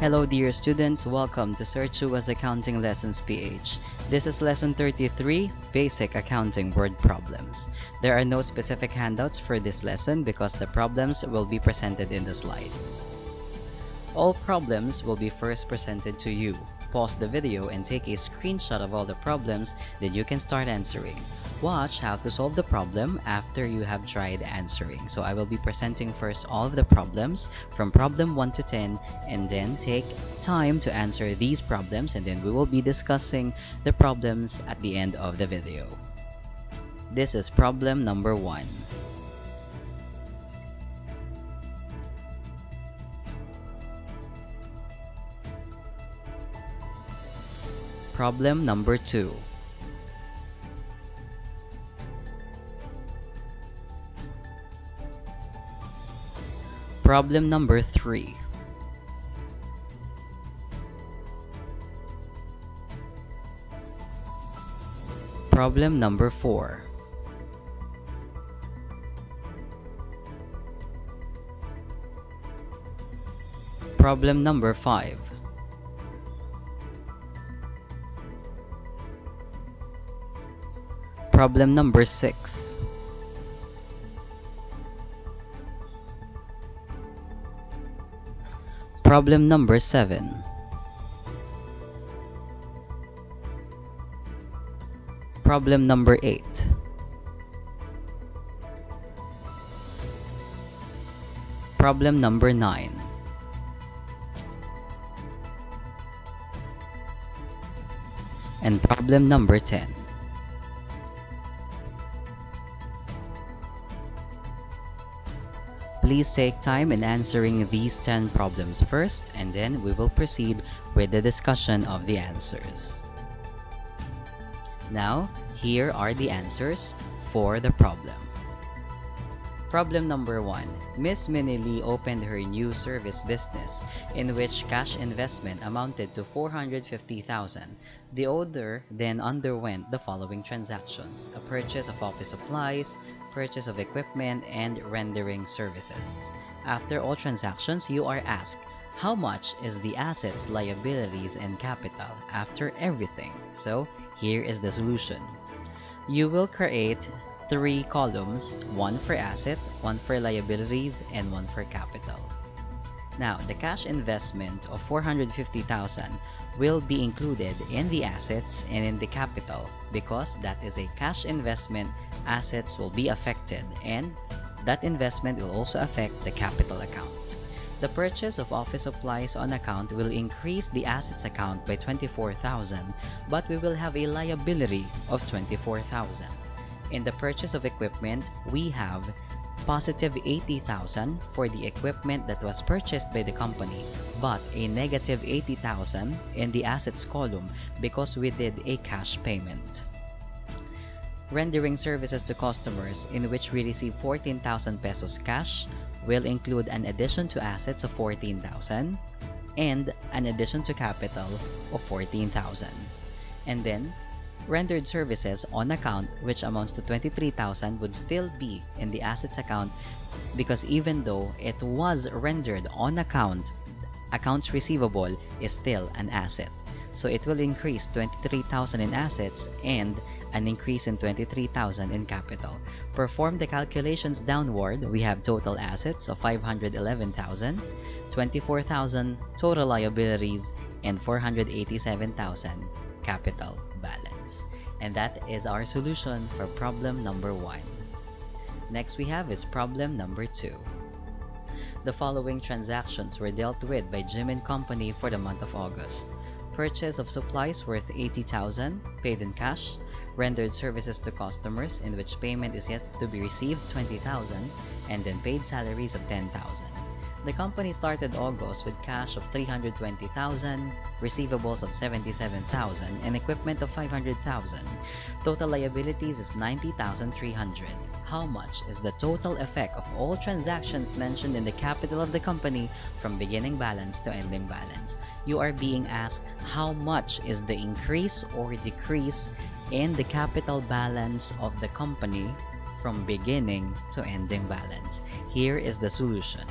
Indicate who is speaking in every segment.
Speaker 1: Hello dear students, welcome to Sir Chua's Accounting Lessons PH. This is lesson 33, Basic Accounting Word Problems. There are no specific handouts for this lesson because the problems will be presented in the slides. All problems will be first presented to you. Pause the video and take a screenshot of all the problems, then you can start answering. Watch how to solve the problem after you have tried answering. So I will be presenting first all of the problems from problem 1 to 10 and then take time to answer these problems, and then we will be discussing the problems at the end of the video. This is problem number 1. Problem number 2. Problem number 3. Problem number 4. Problem number 5. Problem number 6. Problem number 7. Problem number 8. Problem number 9. And problem number 10. Please take time in answering these 10 problems first, and then we will proceed with the discussion of the answers. Now, here are the answers for the problem. Problem number 1. Miss Minnie Lee opened her new service business in which cash investment amounted to 450,000. The owner then underwent the following transactions: a purchase of office supplies, purchase of equipment, and rendering services. After all transactions, you are asked, how much is the assets, liabilities, and capital after everything? So, here is the solution. You will create 3 columns, one for asset, one for liabilities, and one for capital. Now, the cash investment of 450,000 will be included in the assets and in the capital because that is a cash investment. Assets will be affected, and that investment will also affect the capital account. The purchase of office supplies on account will increase the assets account by 24,000, but we will have a liability of 24,000. In the purchase of equipment, we have positive 80,000 for the equipment that was purchased by the company, but a negative 80,000 in the assets column because we did a cash payment. Rendering services to customers, in which we receive 14,000 pesos cash, will include an addition to assets of 14,000 and an addition to capital of 14,000. And then, rendered services on account, which amounts to 23,000, would still be in the assets account because even though it was rendered on account, accounts receivable is still an asset. So it will increase 23,000 in assets and an increase in 23,000 in capital. Perform the calculations downward. We have total assets of 511,000, 24,000 total liabilities, and 487,000 capital balance. And that is our solution for problem number 1. Next we have is problem number 2. The following transactions were dealt with by Jim and Company for the month of August. Purchase of supplies worth 80,000, paid in cash. Rendered services to customers, in which payment is yet to be received, 20,000, and then paid salaries of 10,000. The company started August with cash of 320,000, receivables of 77,000, and equipment of 500,000. Total liabilities is 90,300. How much is the total effect of all transactions mentioned in the capital of the company from beginning balance to ending balance? You are being asked how much is the increase or decrease in the capital balance of the company from beginning to ending balance. Here is the solution.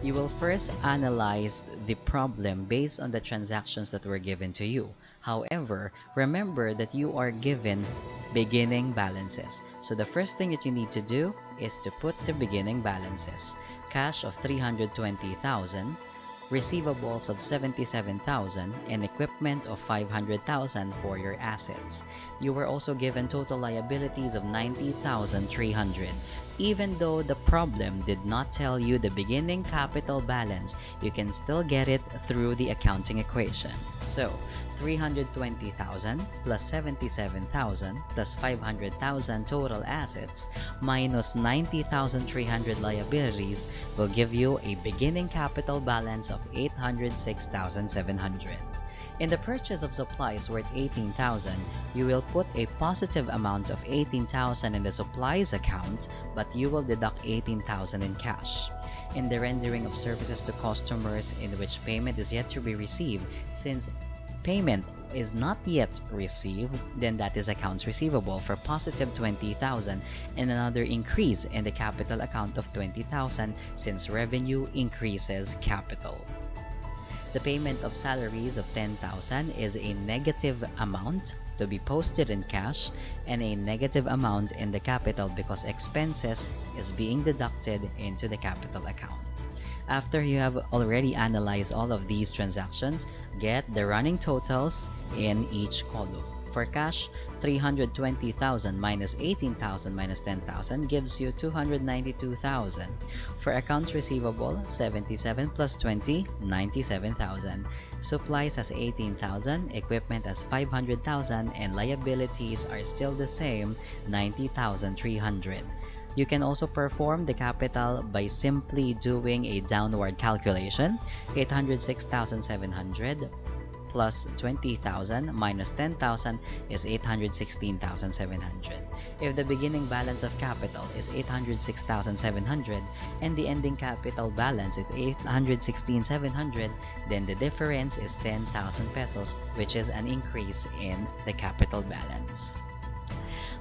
Speaker 1: You will first analyze the problem based on the transactions that were given to you. However, remember that you are given beginning balances. So the first thing that you need to do is to put the beginning balances. Cash of 320,000, receivables of 77,000, and equipment of 500,000 for your assets. You were also given total liabilities of 90,300. Even though the problem did not tell you the beginning capital balance, you can still get it through the accounting equation. So, 320,000 plus 77,000 plus 500,000 total assets minus 90,300 liabilities will give you a beginning capital balance of 806,700. In the purchase of supplies worth 18,000, you will put a positive amount of 18,000 in the supplies account, but you will deduct 18,000 in cash. In the rendering of services to customers in which payment is yet to be received, since payment is not yet received, then that is accounts receivable for positive 20,000 and another increase in the capital account of 20,000 since revenue increases capital. The payment of salaries of 10,000 is a negative amount to be posted in cash and a negative amount in the capital because expenses is being deducted into the capital account. After you have already analyzed all of these transactions, get the running totals in each column. For cash, 320,000 minus 18,000 minus 10,000 gives you 292,000. For accounts receivable, 77 plus 20, 97,000. Supplies has 18,000, equipment has 500,000, and liabilities are still the same, 90,300. You can also perform the capital by simply doing a downward calculation. 806,700 plus 20,000 minus 10,000 is 816,700. If the beginning balance of capital is 806,700 and the ending capital balance is 816,700, then the difference is 10,000 pesos, which is an increase in the capital balance.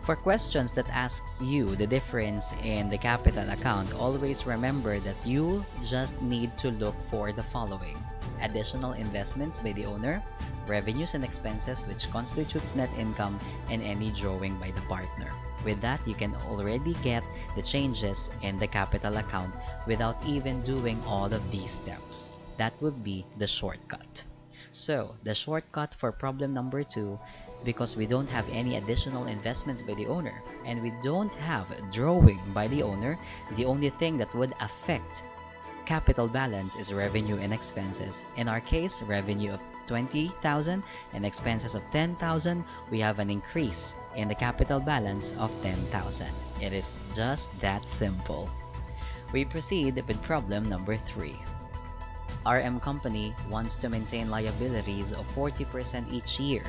Speaker 1: For questions that asks you the difference in the capital account, always remember that you just need to look for the following: additional investments by the owner, revenues and expenses which constitutes net income, and any drawing by the partner. With that, you can already get the changes in the capital account without even doing all of these steps. That would be the shortcut. So, the shortcut for problem number 2, because we don't have any additional investments by the owner and we don't have drawing by the owner, the only thing that would affect capital balance is revenue and expenses. In our case, revenue of 20,000 and expenses of 10,000, we have an increase in the capital balance of 10,000. It is just that simple. We proceed with problem number 3. RM company wants to maintain liabilities of 40% each year.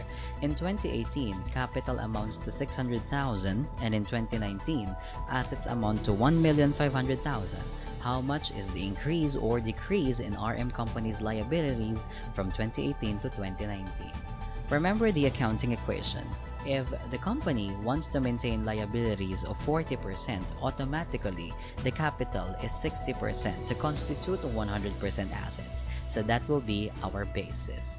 Speaker 1: In 2018, capital amounts to 600,000 and in 2019, assets amount to 1,500,000. How much is the increase or decrease in RM company's liabilities from 2018 to 2019? Remember the accounting equation. If the company wants to maintain liabilities of 40%, automatically the capital is 60% to constitute 100% assets. So that will be our basis.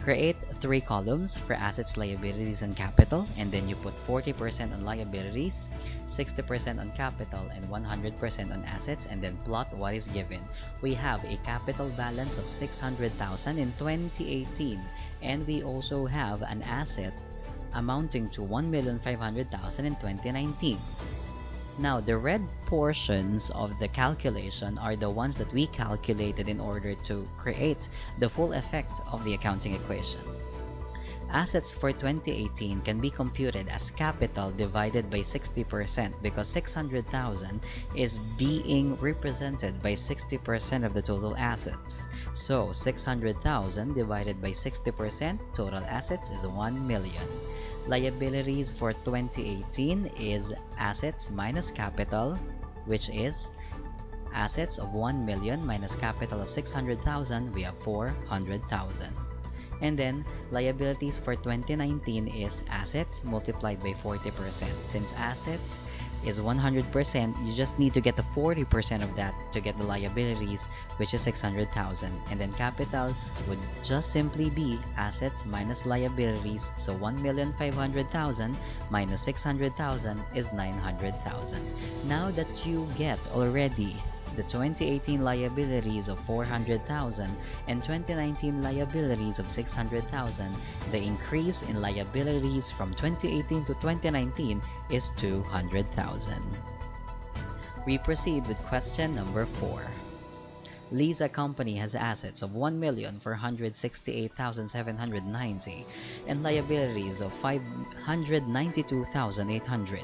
Speaker 1: Create 3 columns for assets, liabilities, and capital, and then you put 40% on liabilities, 60% on capital, and 100% on assets, and then plot what is given. We have a capital balance of 600,000 in 2018, and we also have an asset amounting to 1,500,000 in 2019. Now, the red portions of the calculation are the ones that we calculated in order to create the full effect of the accounting equation. Assets for 2018 can be computed as capital divided by 60% because 600,000 is being represented by 60% of the total assets. So, 600,000 divided by 60%, total assets is 1 million. Liabilities for 2018 is assets minus capital, which is assets of 1 million minus capital of 600,000, we have 400,000. And then liabilities for 2019 is assets multiplied by 40%. Since assets is 100%, you just need to get the 40% of that to get the liabilities, which is 600,000. And then capital would just simply be assets minus liabilities. So 1,500,000 minus 600,000 is 900,000. Now that you get already the 2018 liabilities of 400,000 and 2019 liabilities of 600,000, the increase in liabilities from 2018 to 2019 is 200,000. We proceed with question number 4. Lisa Company has assets of 1,468,790 and liabilities of 592,800.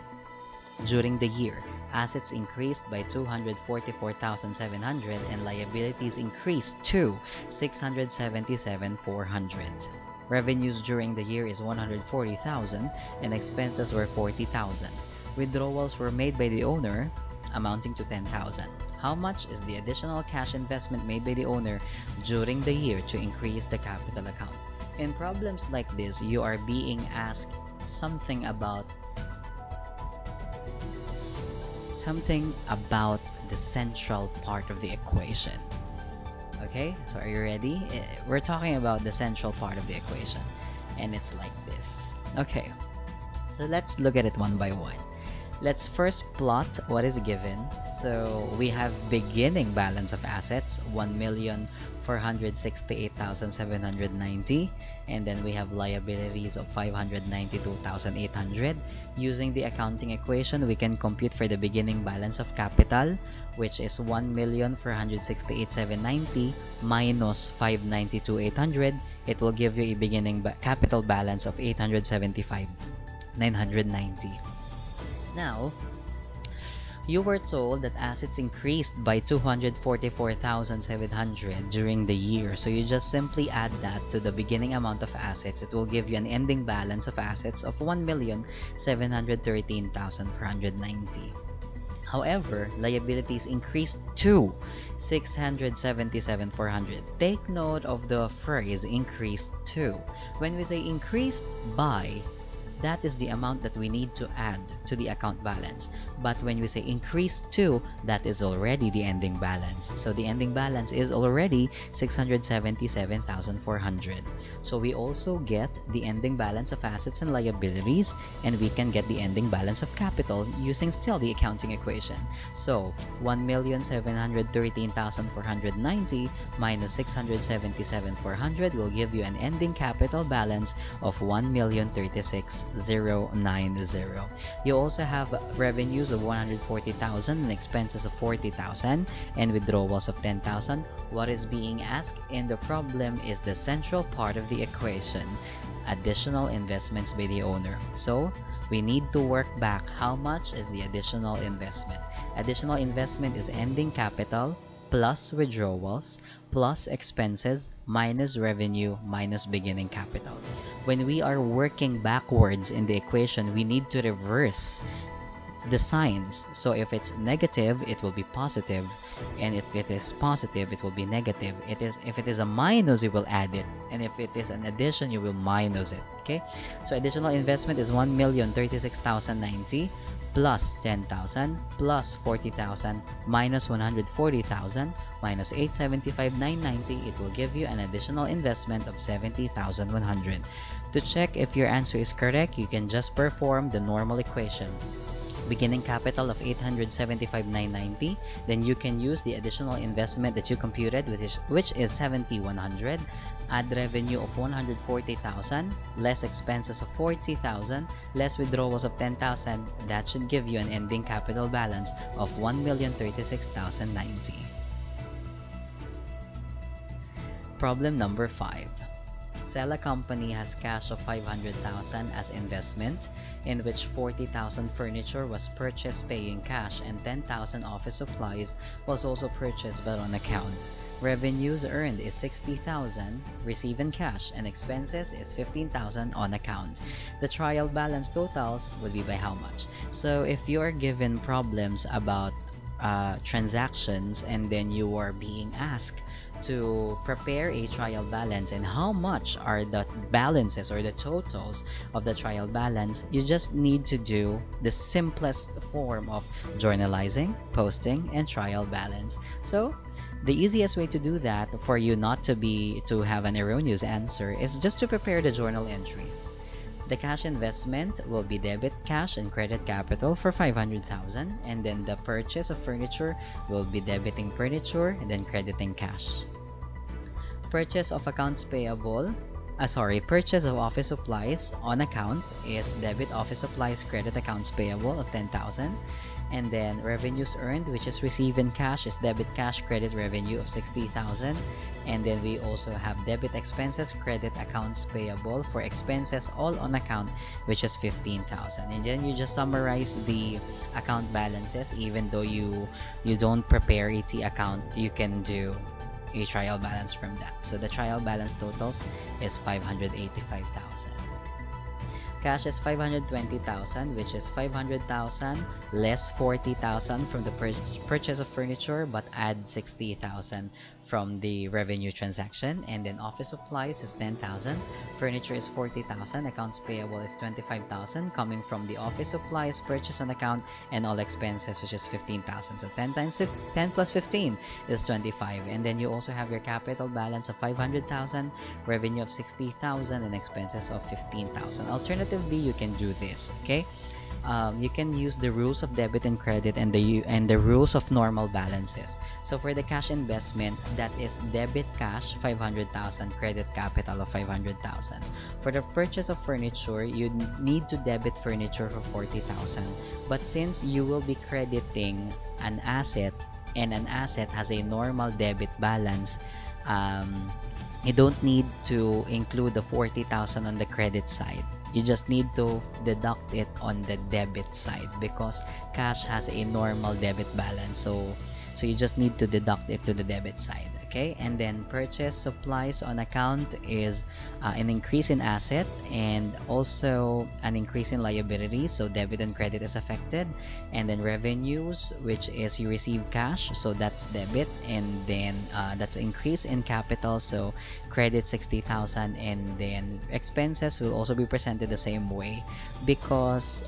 Speaker 1: During the year, assets increased by 244,700 and liabilities increased to 677,400. Revenues during the year is 140,000 and expenses were 40,000. Withdrawals were made by the owner amounting to 10,000. How much is the additional cash investment made by the owner during the year to increase the capital account? In problems like this, you are being asked something about the central part of the equation. Okay, so are you ready? We're talking about the central part of the equation, and it's like this. Okay, so let's look at it one by one. Let's first plot what is given. So we have beginning balance of assets, 1,468,790, and then we have liabilities of 592,800. Using the accounting equation, we can compute for the beginning balance of capital, which is 1,468,790 minus 592,800. It will give you a beginning capital balance of 875,990. Now, you were told that assets increased by 244,700 during the year. So you just simply add that to the beginning amount of assets. It will give you an ending balance of assets of 1,713,490. However, liabilities increased to 677,400. Take note of the phrase increased to. When we say increased by, that is the amount that we need to add to the account balance. But when we say increase to, that is already the ending balance. So the ending balance is already 677,400. So we also get the ending balance of assets and liabilities, and we can get the ending balance of capital using still the accounting equation. So 1,713,490 minus 677,400 will give you an ending capital balance of 1,036,090. You also have revenues of 140,000 and expenses of 40,000 and withdrawals of 10,000. What is being asked in the problem is the central part of the equation, additional investments by the owner. So we need to work back how much is the additional investment. Additional investment is ending capital plus withdrawals plus expenses minus revenue minus beginning capital. When we are working backwards in the equation, we need to reverse the signs. So if it's negative, it will be positive, and if it is positive, it will be negative. If it is a minus, you will add it, and if it is an addition, you will minus it. Okay, so additional investment is 1,036,090 plus 10,000 plus 40,000 minus 140,000 minus 875,990. It will give you an additional investment of 70,100. To check if your answer is correct, you can just perform the normal equation. Beginning capital of 875,990, then you can use the additional investment that you computed, which is 7,100. Add revenue of 140,000 less expenses of 40,000 less withdrawals of 10,000. That should give you an ending capital balance of 1,036,090. Problem number 5. Sella Company has cash of 500,000 as investment, in which 40,000 furniture was purchased paying cash and 10,000 office supplies was also purchased but on account. Revenues earned is 60,000 received in cash and expenses is 15,000 on account. The trial balance totals would be by how much? So if you are given problems about transactions and then you are being asked to prepare a trial balance and how much are the balances or the totals of the trial balance, you just need to do the simplest form of journalizing, posting, and trial balance. So the easiest way to do that for you not to have an erroneous answer is just to prepare the journal entries. The cash investment will be debit cash and credit capital for 500,000, and then the purchase of furniture will be debiting furniture and then crediting cash. Purchase of accounts payable, purchase of office supplies on account is debit office supplies, credit accounts payable of 10,000. And then revenues earned, which is received in cash, is debit cash, credit revenue of 60,000. And then we also have debit expenses, credit accounts payable for expenses all on account, which is 15,000. And then you just summarize the account balances. Even though you don't prepare a T account, you can do a trial balance from that. So the trial balance totals is 585,000. Cash is 520,000, which is 500,000 less 40,000 from the purchase of furniture, but add 60,000 from the revenue transaction. And then office supplies is 10,000, furniture is 40,000, accounts payable is 25,000 coming from the office supplies purchase on account, and all expenses, which is 15,000. So 10 plus 15 is 25. And then you also have your capital balance of 500,000, revenue of 60,000, and expenses of 15,000. Alternatively, you can do this, okay? You can use the rules of debit and credit and the rules of normal balances. So for the cash investment, that is debit cash 500,000, credit capital of 500,000. For the purchase of furniture, you need to debit furniture for 40,000. But since you will be crediting an asset and an asset has a normal debit balance, you don't need to include the 40,000 on the credit side. You just need to deduct it on the debit side because cash has a normal debit balance. So you just need to deduct it to the debit side. Okay, and then purchase supplies on account is an increase in asset and also an increase in liability, so debit and credit is affected. And then revenues, which is you receive cash, so that's debit, and then that's increase in capital, so credit 60,000. And then expenses will also be presented the same way because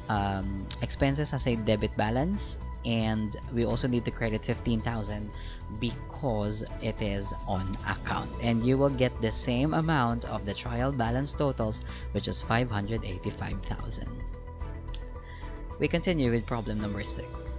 Speaker 1: expenses has a debit balance, and we also need to credit 15,000 because it is on account, and you will get the same amount of the trial balance totals, which is 585,000. We continue with problem number 6.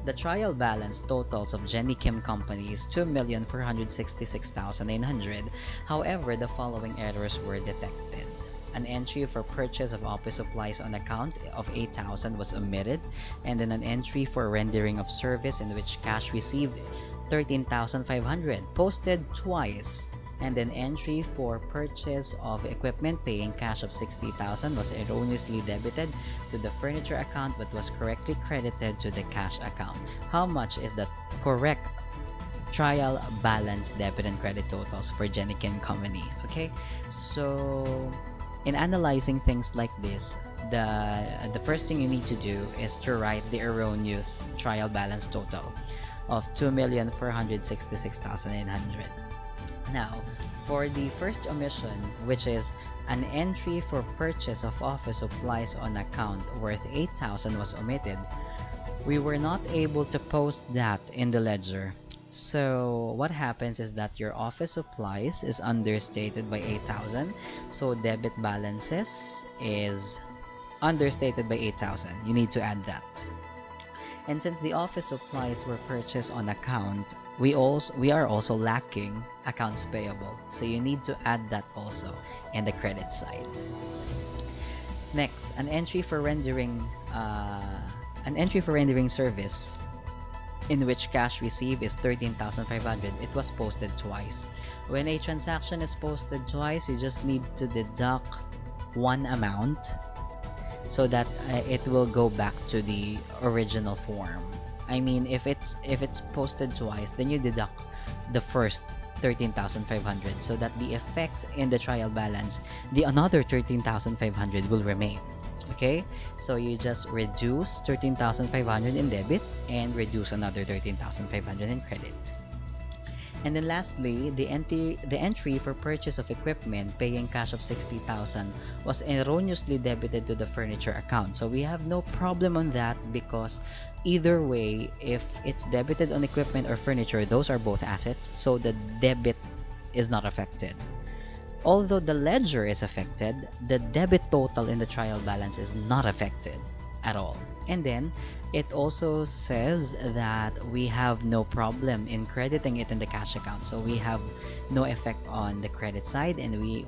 Speaker 1: The trial balance totals of Jenny Kim Company is 2,466,900. However, the following errors were detected. An entry for purchase of office supplies on account of 8,000 was omitted, and then an entry for rendering of service in which cash received 13,500 posted twice, and an entry for purchase of equipment paying cash of 60,000 was erroneously debited to the furniture account but was correctly credited to the cash account. How much is the correct trial balance debit and credit totals for Jenny Kim Company? Okay, so in analyzing things like this, the first thing you need to do is to write the erroneous trial balance total of 2,466,900. Now, for the first omission, which is an entry for purchase of office supplies on account worth 8,000 was omitted, we were not able to post that in the ledger. So what happens is that your office supplies is understated by 8,000, so debit balances is understated by 8,000. You need to add that. And since the office supplies were purchased on account, we are also lacking accounts payable, so you need to add that also in the credit side. Next, an entry for rendering service in which cash received is 13,500. It was posted twice. When a transaction is posted twice, you just need to deduct one amount so that it will go back to the original form. I mean, if it's posted twice, then you deduct the first 13,500 so that the effect in the trial balance, the another 13,500 will remain. Okay, so you just reduce 13,500 in debit and reduce another 13,500 in credit. And then lastly, the entry for purchase of equipment paying cash of 60,000 was erroneously debited to the furniture account. So we have no problem on that because either way, if it's debited on equipment or furniture, those are both assets, so the debit is not affected. Although the ledger is affected, the debit total in the trial balance is not affected at all. And then it also says that we have no problem in crediting it in the cash account. So we have no effect on the credit side, and we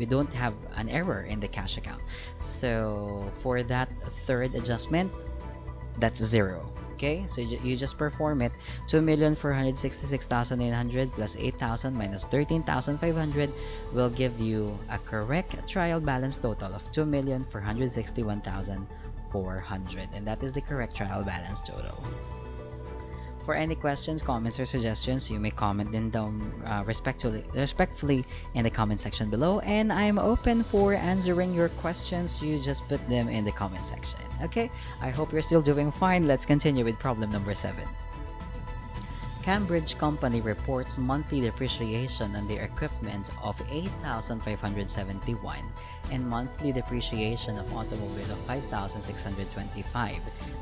Speaker 1: don't have an error in the cash account. So for that third adjustment, that's 0. Okay, so you just perform it. 2,466,900 plus 8,000 minus 13,500 will give you a correct trial balance total of 2,461,400, and that is the correct trial balance total. For any questions, comments, or suggestions, you may comment in them respectfully in the comment section below, and I'm open for answering your questions. You just put them in the comment section. Okay, I hope you're still doing fine. Let's continue with problem number 7. Cambridge Company reports monthly depreciation on their equipment of 8,571 and monthly depreciation of automobile of 5,625.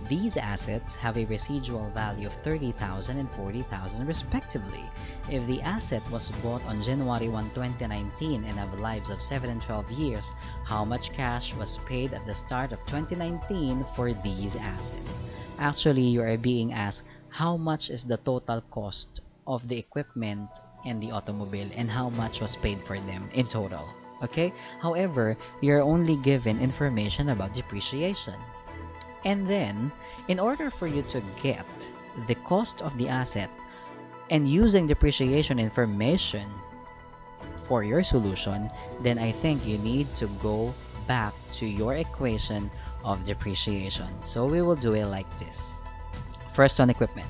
Speaker 1: These assets have a residual value of 30,000 and 40,000 respectively. If the asset was bought on January 1, 2019 and have lives of 7 and 12 years, how much cash was paid at the start of 2019 for these assets? Actually, you are being asked how much is the total cost of the equipment and the automobile and how much was paid for them in total. Okay? However, you're only given information about depreciation. And then, in order for you to get the cost of the asset and using depreciation information for your solution, then I think you need to go back to your equation of depreciation. So we will do it like this. First, on equipment.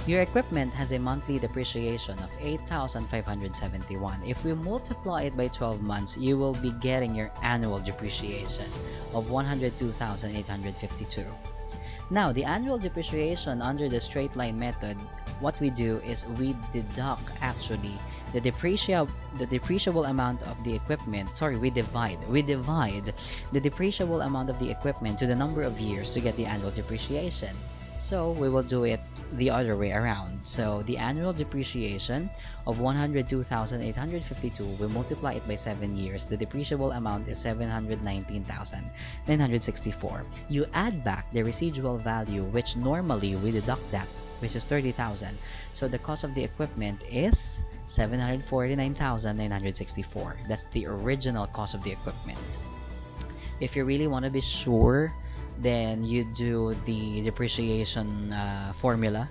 Speaker 1: Your equipment has a monthly depreciation of 8,571. If we multiply it by 12 months, you will be getting your annual depreciation of 102,852. Now, the annual depreciation under the straight line method, what we do is we deduct actually the depreciable amount of the equipment. We divide the depreciable amount of the equipment to the number of years to get the annual depreciation. So we will do it the other way around. So the annual depreciation of 102,852, we multiply it by 7 years. The depreciable amount is 719,964. You add back the residual value, which normally we deduct that, which is 30,000. So the cost of the equipment is 749,964. That's the original cost of the equipment. If you really want to be sure, then you do the depreciation formula,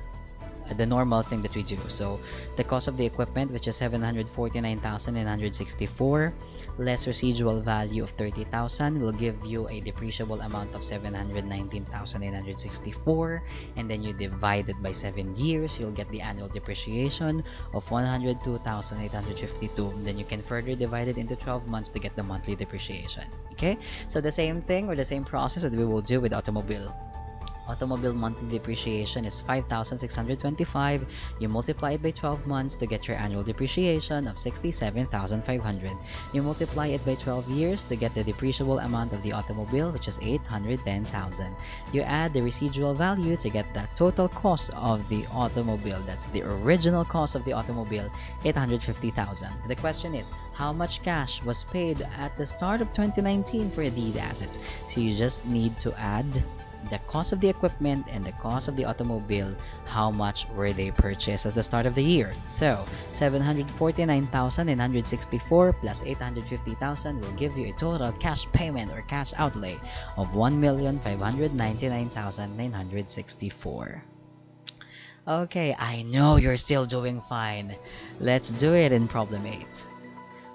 Speaker 1: the normal thing that we do. So the cost of the equipment, which is 749,964 less residual value of 30,000, will give you a depreciable amount of 719,964, and then you divide it by 7 years, you'll get the annual depreciation of 102,852. Then you can further divide it into 12 months to get the monthly depreciation. Okay, so the same thing or the same process that we will do with automobile. Automobile monthly depreciation is 5,625. You multiply it by 12 months to get your annual depreciation of 67,500. You multiply it by 12 years to get the depreciable amount of the automobile, which is 810,000. You add the residual value to get the total cost of the automobile. That's the original cost of the automobile, 850,000. The question is, how much cash was paid at the start of 2019 for these assets? So you just need to add the cost of the equipment and the cost of the automobile. How much were they purchased at the start of the year? So 749,964 plus 850,000 will give you a total cash payment or cash outlay of 1,599,964. Okay, I know you're still doing fine. Let's do it in problem 8.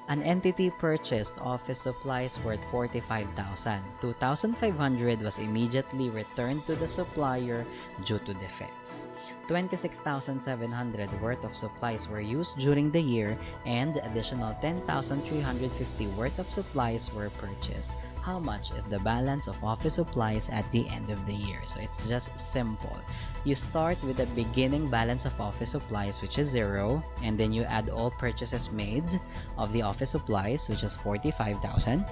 Speaker 1: An entity purchased office supplies worth 45,000. 2,500 was immediately returned to the supplier due to defects. 26,700 worth of supplies were used during the year, and additional 10,350 worth of supplies were purchased. how much is the balance of office supplies at the end of the year? So it's just simple. You start with the beginning balance of office supplies, which is 0, and then you add all purchases made of the office supplies, which is 45,000,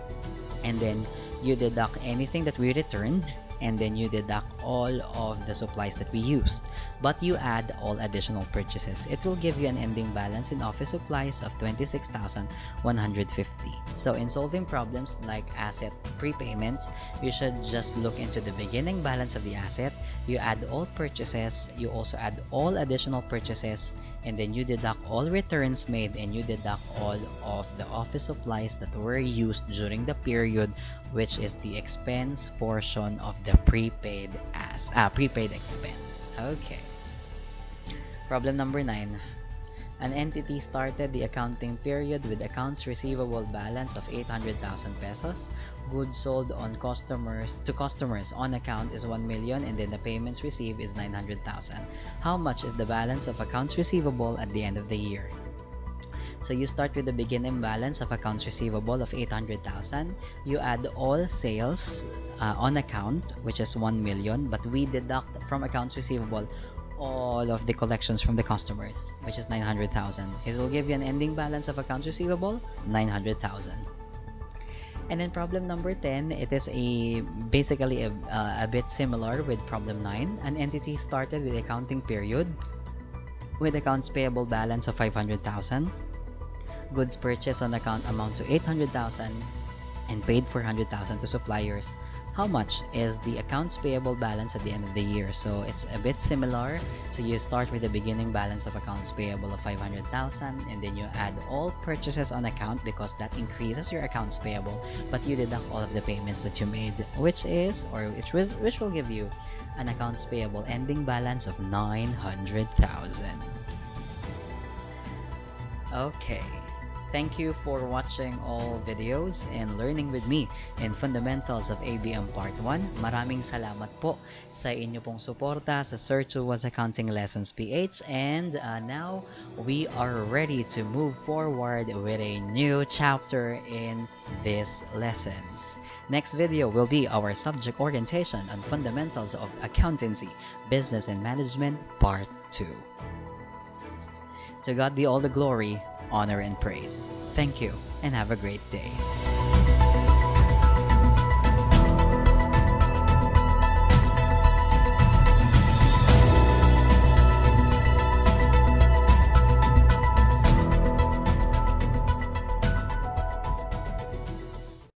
Speaker 1: and then you deduct anything that we returned, and then you deduct all of the supplies that we used, but you add all additional purchases. It will give you an ending balance in office supplies of 26,150. So in solving problems like asset prepayments, you should just look into the beginning balance of the asset, you add all purchases, you also add all additional purchases, and then you deduct all returns made, and you deduct all of the office supplies that were used during the period, which is the expense portion of the prepaid expense. Okay. Problem number 9. An entity started the accounting period with accounts receivable balance of 800,000 pesos. Goods sold to customers on account is 1 million, and then the payments received is 900,000. How much is the balance of accounts receivable at the end of the year? So you start with the beginning balance of accounts receivable of 800,000. You add all sales on account, which is 1 million, but we deduct from accounts receivable all of the collections from the customers, which is 900,000. It will give you an ending balance of accounts receivable, 900,000. And then problem number 10, it is basically a bit similar with problem 9. An entity started with the accounting period with accounts payable balance of 500,000. Goods purchased on account amount to 800,000 and paid 400,000 to suppliers. How much is the accounts payable balance at the end of the year? So it's a bit similar. So you start with the beginning balance of accounts payable of 500,000, and then you add all purchases on account because that increases your accounts payable, but you deduct all of the payments that you made, which will give you an accounts payable ending balance of 900,000. Okay. Thank you for watching all videos and learning with me in Fundamentals of ABM Part 1. Maraming salamat po sa inyo pong suporta sa Sir Chua's Accounting Lessons PH, and now we are ready to move forward with a new chapter in these lessons. Next video will be our subject orientation on Fundamentals of Accountancy, Business and Management Part 2. To God be all the glory, honor, and praise. Thank you, and have a great day.